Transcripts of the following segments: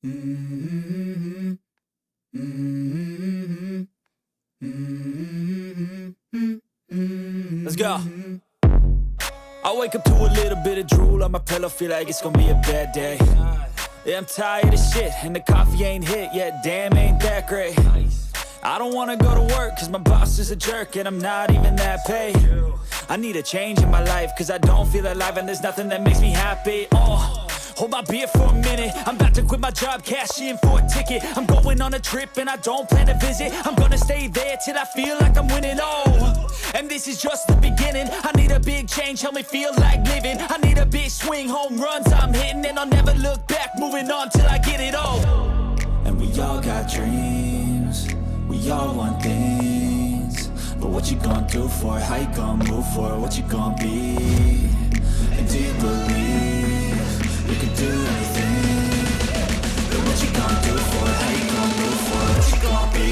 Mhm, mhm, mhm, Let's go. mhm. I wake up to a little bit of drool on my pillow, feel like it's gonna be a bad day. Yeah, I'm tired of shit, and the coffee ain't hit yet, damn, ain't that great. I don't wanna go to work, cause my boss is a jerk, and I'm not even that paid. I need a change in my life, cause I don't feel alive, and there's nothing that makes me happy. Hold my beer for a minute, I'm about to quit my job, cash in for a ticket. I'm going on a trip and I don't plan to visit. I'm gonna stay there till I feel like I'm winning, and this is just the beginning. I need a big change, help me feel like living. I need a big swing, home runs I'm hitting, and I'll never look back, moving on till I get it all. And we all got dreams, we all want things. But what you gonna do for it? How you gonna move for it? What you gonna be? And do you believe you can do anything? But what you gonna do for it? How you gonna move for it? What you gonna be?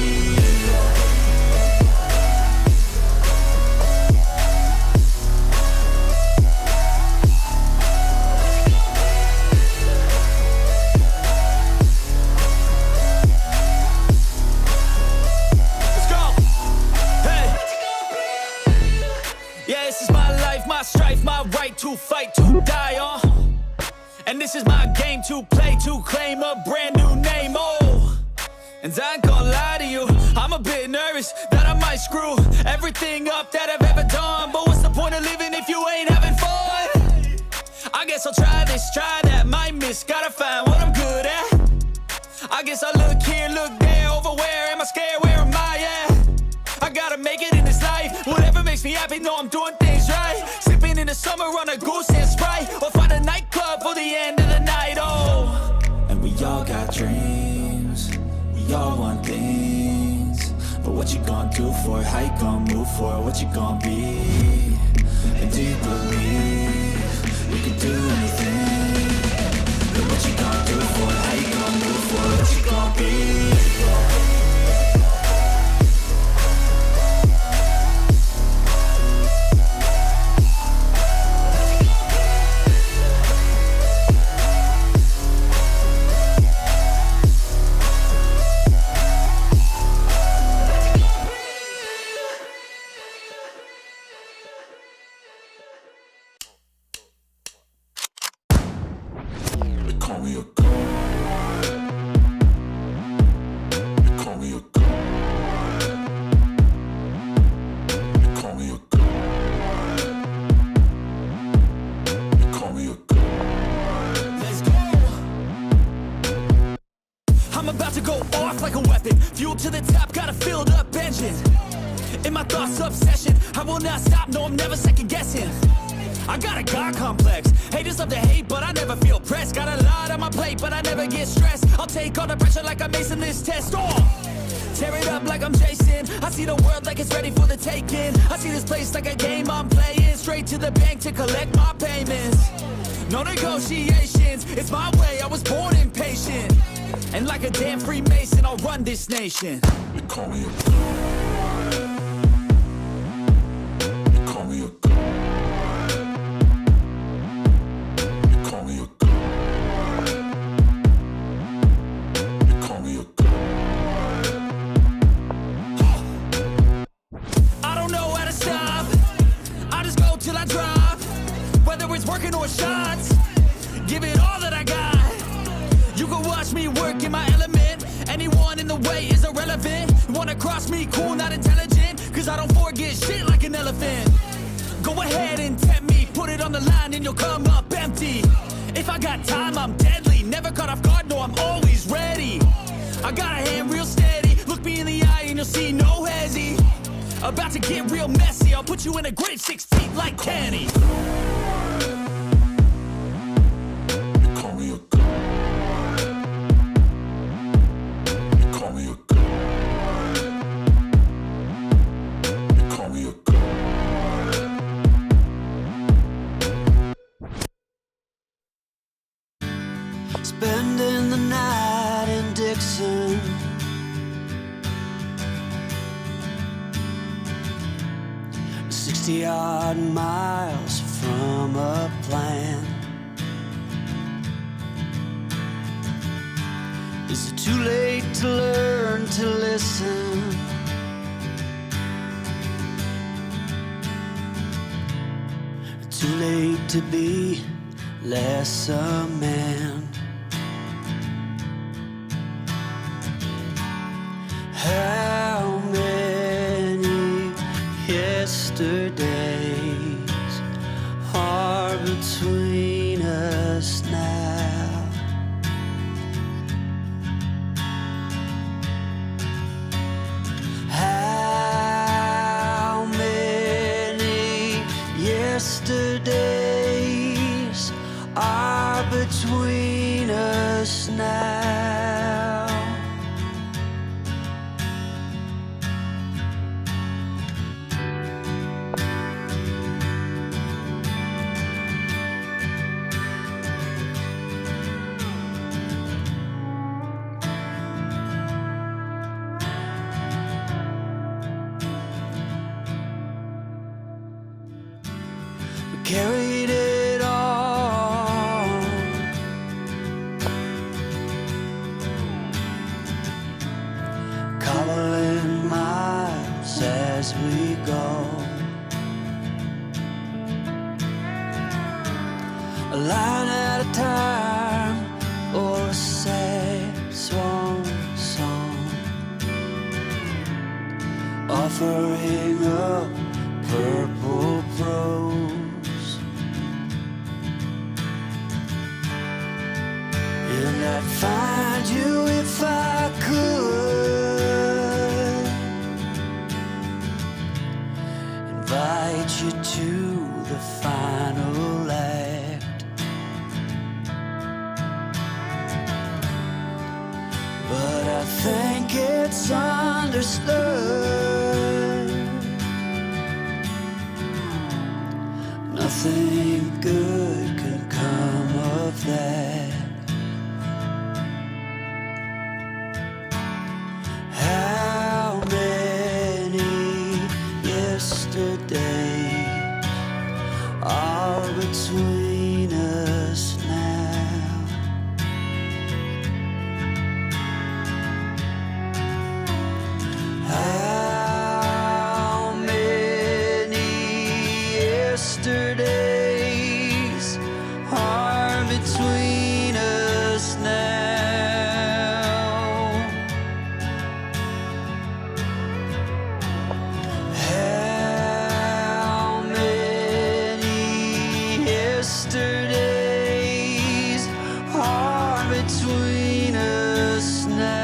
My strife, my right to fight, to die on. And this is my game to play, to claim a brand new name, And I ain't gonna lie to you, I'm a bit nervous that I might screw everything up that I've ever done. But what's the point of living if you ain't having fun? I guess I'll try this, try that, might miss, gotta find what I'm good at. I guess I look here, look there, over where am I scared, where am I at? I gotta make it in this life, whatever makes me happy, know I'm doing things right. Sipping in the summer on a goose and Sprite, or find a nightclub for the end of the night, And we all got dreams, we all want things. But what you gonna do for it? How you gonna move for it? What you gonna be? And do you believe you can do anything? But what you gonna do for it? How you gonna move for it? What you gonna be? I'm about to go off like a weapon, fuel to the top, got a filled up engine. In my thoughts, obsession, I will not stop, no, I'm never second guessing. I got a God complex, haters love to hate, but I never feel pressed. Got a lot on my plate, but I never get stressed. I'll take all the pressure like I'm acing this test. Tear it up like I'm Jason. I see the world like it's ready for the taking. I see this place like a game I'm playing. Straight to the bank to collect my payments. No negotiations, it's my way, I was born impatient. And like a damn Freemason, I'll run this nation. They call me a god. They call me a god. They call me a god. They call me a god. I don't know how to stop, I just go till I drop. Whether it's working or shots, give it all that I got. You can watch me work in my element. Anyone in the way is irrelevant. You wanna cross me, cool, not intelligent. Cause I don't forget shit like an elephant. Go ahead and tempt me, put it on the line and you'll come up empty. If I got time, I'm deadly. Never caught off guard, no, I'm always ready. I got a hand real steady. Look me in the eye and you'll see no hezzy. About to get real messy, I'll put you in a grave 6 feet like Kenny. Spending the night in Dixon, 60-odd miles from a plan. Is it too late to learn to listen? Too late to be less a man. How many yesterdays are between us now? How many yesterdays are between us now? We carried it on, cobbling miles as we go, a line at a time, or a sad swan song, offering up purple prose, and I'd find you if I could, invite you to the final act, but I think it's understood nothing good can come of that. How many yesterdays are between us now? How many yesterdays are between us now? How many yesterdays are between us now?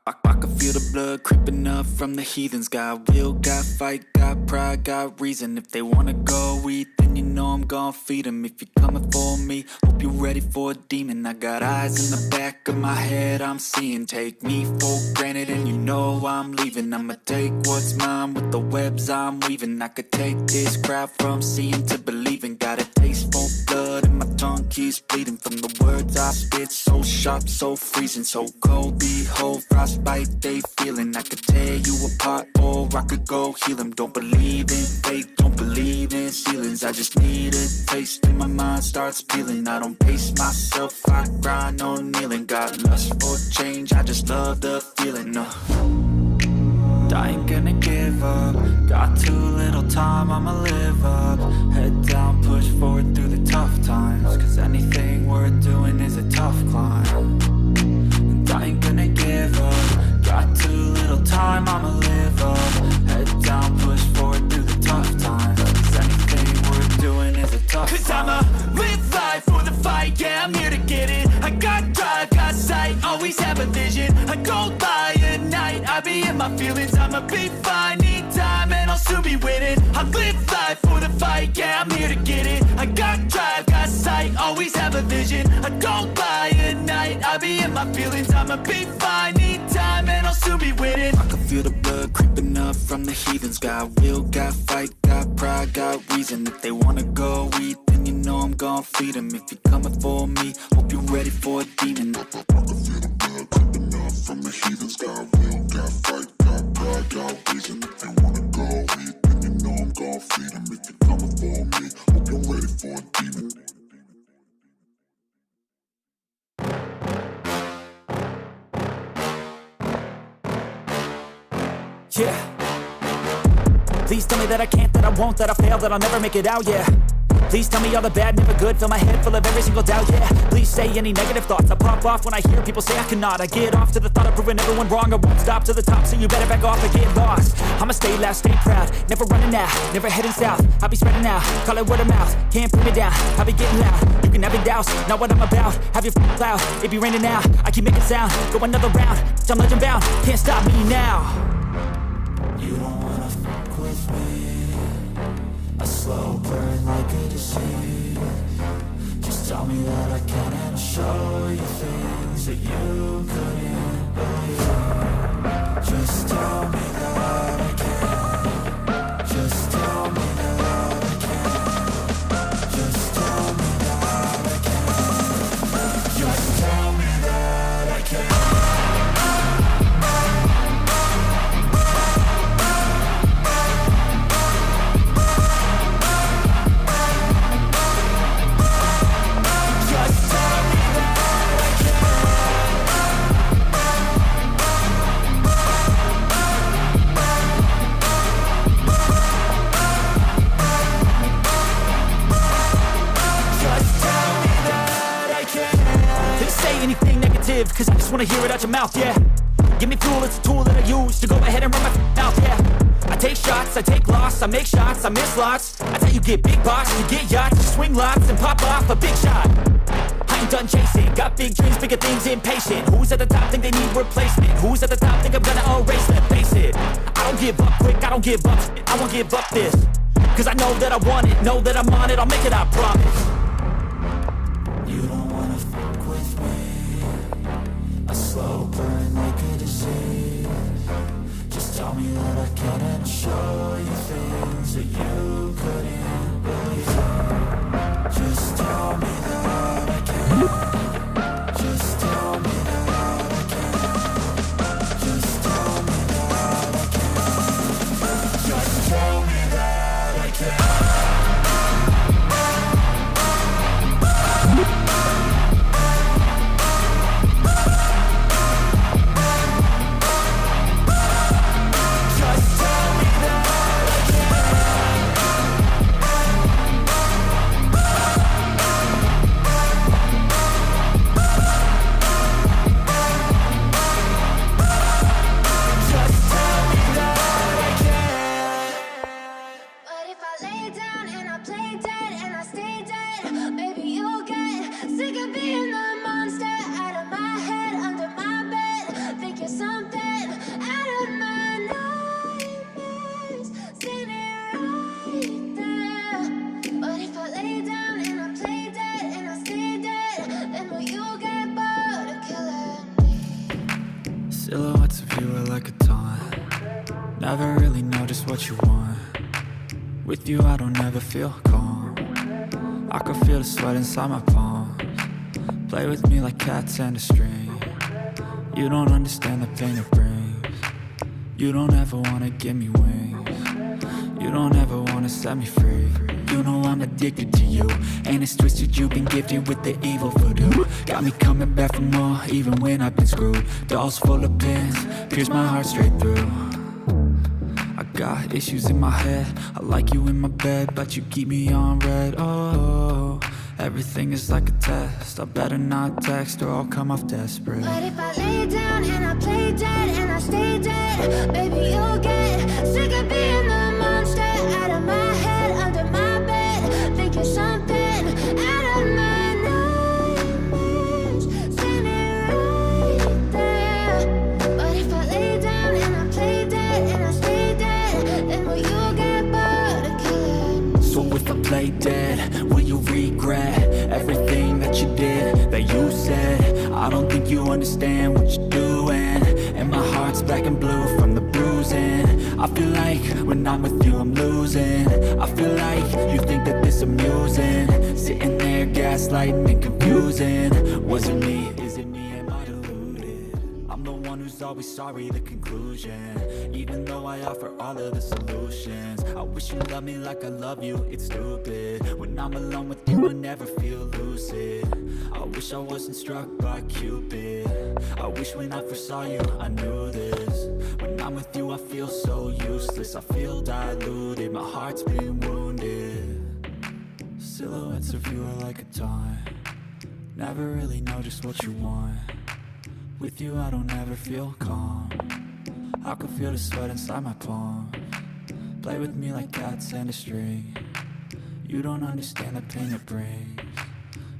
I can feel the blood creeping up from the heathens. Got will, got fight, got pride, got reason. If they wanna go eat, then you know I'm gon' feed them. If you're coming for me, hope you're ready for a demon. I got eyes in the back of my head, I'm seeing. Take me for granted and you know I'm leaving. I'ma take what's mine with the webs I'm weaving. I could take this crowd from seeing to believing. Got a taste for blood and my tongue keeps bleeding from the words I spit. So sharp, so freezing, so cold. Behold, frostbite they feeling. I could tear you apart or I could go heal them. Don't believe in fate, don't believe in ceilings. I just need a taste and my mind starts peeling. I don't pace myself, I grind on kneeling. Got lust for change, I just love the feeling. I ain't gonna give up. Got too little time, I'ma live up. Head down, push forward through the tough times. Cause anything worth doing is a tough climb. And I ain't gonna give up. Got too little time, I'ma live up. Head down, push forward through the tough times. Cause anything worth doing is a tough climb. Cause I'ma live life for the fight, yeah, I'm here to get it. I got drive, got sight, always have a vision. I don't lie at night, I be in my feelings. I'ma be fine, need time, and I'll soon be winning. I live life for the fight, yeah, I'm here to get it. I got drive, got sight, always have a vision. I don't lie at night, I be in my feelings. I'ma be fine, need time, and I'll soon be winning. I can feel the blood creeping up from the heathens. Got will, got fight, got pride, got reason. If they wanna go eat, then you know I'm gon' feed them. If you're coming for me, hope you're ready for a demon. I can feel the blood dripping out from the heathens. Got will, got fight, got pride, got reason. If they wanna go eat, then you know I'm gon' feed them. If you're coming for me, hope you're ready for a demon. Yeah. Please tell me that I can't, that I won't, that I fail, that I'll never make it out, yeah. Please tell me all the bad, never good, fill my head full of every single doubt, yeah. Please say any negative thoughts, I pop off when I hear people say I cannot. I get off to the thought of proving everyone wrong, I won't stop to the top, so you better back off and get lost. I'ma stay loud, stay proud, never running out, never heading south. I'll be spreading out, call it word of mouth, can't put me down, I'll be getting loud. You can have your doubts, not what I'm about, have your cloud, it be raining now, I keep making sound, go another round, I'm legend bound, can't stop me now. You don't wanna fuck with me. A slow burn like a disease. Just tell me that I can and I'll show you things that you couldn't believe. Just tell me that I can. Just tell me that I can. Just tell me that I can. Just tell me that I can. Cause I just wanna hear it out your mouth, yeah. Give me fuel, it's a tool that I use to go ahead and run my mouth, yeah. I take shots, I take loss, I make shots, I miss lots. That's how you get big box, you get yachts, you swing lots and pop off a big shot. I ain't done chasing, got big dreams, bigger things, impatient. Who's at the top think they need replacement? Who's at the top think I'm gonna erase them? Face it, I don't give up quick, I don't give up, I won't give up this. Cause I know that I want it, know that I'm on it, I'll make it, I promise. You don't wanna fuck with me. A slow burn like a disease. Just tell me that I can and I'll show you things that you couldn't believe. Just tell me that I can. Just tell me that I can. Just tell me that I can. Just tell me that I can. Silhouettes of you are like a taunt. Never really know just what you want. With you I don't ever feel calm. I can feel the sweat inside my palms. Play with me like cats and a string. You don't understand the pain it brings. You don't ever wanna give me wings. You don't ever wanna set me free. You know I'm addicted to you, and it's twisted, you've been gifted with the evil voodoo. Got me coming back for more, even when I've been screwed. Dolls full of pins, pierce my heart straight through. I got issues in my head, I like you in my bed, but you keep me on red. Oh, everything is like a test, I better not text or I'll come off desperate. But if I lay down and I play dead and I stay dead, baby you'll get sick of being the monster out of my head, under my bed, thinking something out of my nightmares, standing right there. But if I lay down and I play dead and I stay dead, then will you get bored of killing me? So if I play dead, will you regret everything that you did, that you said? I don't think you understand what you're doing, and my heart's black and blue from the bruising. I feel like when I'm with you I'm losing. I you're gaslighting and confusing. Was it me? Is it me? Am I deluded? I'm the one who's always sorry, the conclusion. Even though I offer all of the solutions, I wish you loved me like I love you, it's stupid. When I'm alone with you I never feel lucid. I wish I wasn't struck by Cupid. I wish when I first saw you I knew this. When I'm with you I feel so useless, I feel diluted, my heart's been wounded. Silhouettes of you are like a taunt. Never really know just what you want. With you I don't ever feel calm. I can feel the sweat inside my palms. Play with me like cats and a string. You don't understand the pain it brings.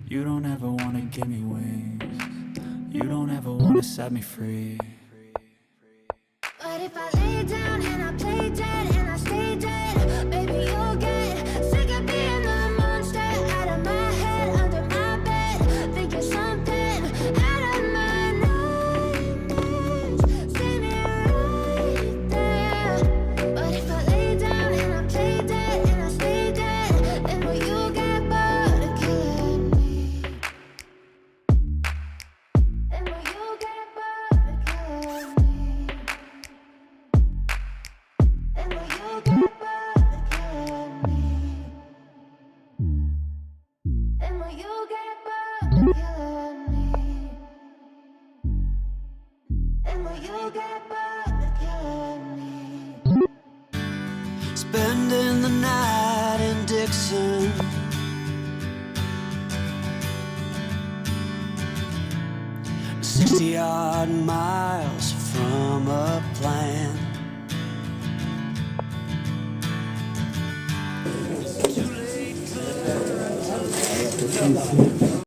You don't ever wanna give me wings. You don't ever wanna set me free. But if I lay down and I play dead and I stay dead, baby, you'll get sick of being the monster out of my head, under my bed, thinking something out of my nightmares. See me right there. But if I lay down and I play dead and I stay dead, then will you get bored of killing me? Then will you get bored of killing me? And will you get bored of killing me? And will you get bored of killing me? And will you get bored of killing me? Spending the night in Dixon, 60-odd miles from a plan. Thank you.